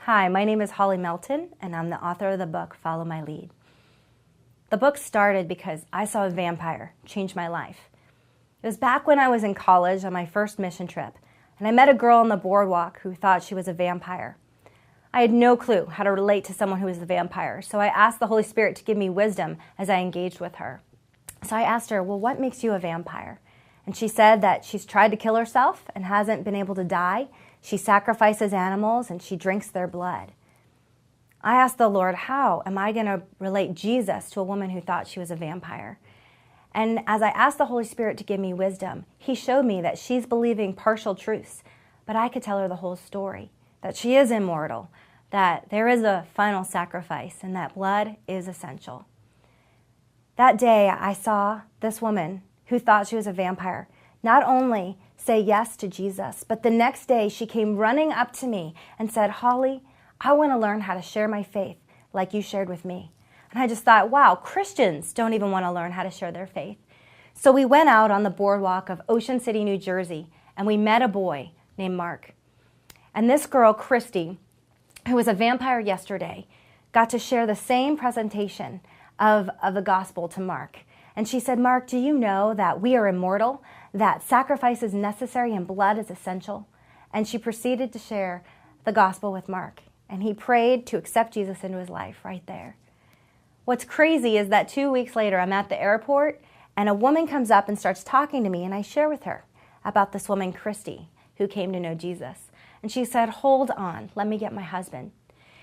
Hi, my name is Holly Melton, and I'm the author of the book, Follow My Lead. The book started because I saw a vampire change my life. It was back when I was in college on my first mission trip, and I met a girl on the boardwalk who thought she was a vampire. I had no clue how to relate to someone who was a vampire, so I asked the Holy Spirit to give me wisdom as I engaged with her. So I asked her, well, what makes you a vampire? And she said that she's tried to kill herself and hasn't been able to die. She sacrifices animals and she drinks their blood. I asked the Lord, how am I going to relate Jesus to a woman who thought she was a vampire? And as I asked the Holy Spirit to give me wisdom, He showed me that she's believing partial truths, but I could tell her the whole story, that she is immortal, that there is a final sacrifice, and that blood is essential. That day, I saw this woman who thought she was a vampire not only say yes to Jesus, but the next day she came running up to me and said, Holly, I want to learn how to share my faith like you shared with me. And I just thought, wow, Christians don't even want to learn how to share their faith. So we went out on the boardwalk of Ocean City, New Jersey, and we met a boy named Mark. And this girl, Christy, who was a vampire yesterday, got to share the same presentation of the gospel to Mark. And she said, Mark, do you know that we are immortal, that sacrifice is necessary and blood is essential? And she proceeded to share the gospel with Mark. And he prayed to accept Jesus into his life right there. What's crazy is that 2 weeks later, I'm at the airport, and a woman comes up and starts talking to me, and I share with her about this woman, Christy, who came to know Jesus. And she said, hold on, let me get my husband.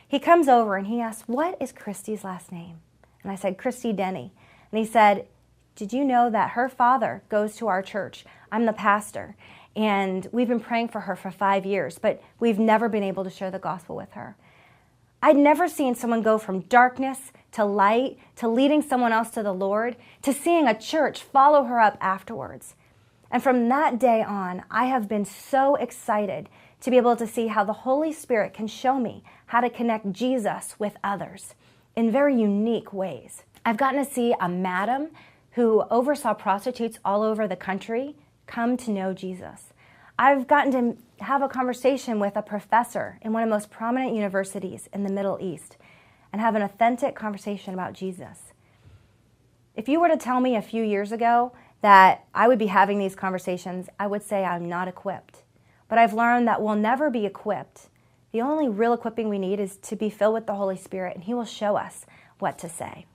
He comes over and he asks, what is Christy's last name? And I said, Christy Denny. And he said, did you know that her father goes to our church? I'm the pastor, and we've been praying for her for 5 years, but we've never been able to share the gospel with her. I'd never seen someone go from darkness to light, to leading someone else to the Lord, to seeing a church follow her up afterwards. And from that day on, I have been so excited to be able to see how the Holy Spirit can show me how to connect Jesus with others in very unique ways. I've gotten to see a madam who oversaw prostitutes all over the country come to know Jesus. I've gotten to have a conversation with a professor in one of the most prominent universities in the Middle East and have an authentic conversation about Jesus. If you were to tell me a few years ago that I would be having these conversations, I would say I'm not equipped. But I've learned that we'll never be equipped. The only real equipping we need is to be filled with the Holy Spirit, and He will show us what to say.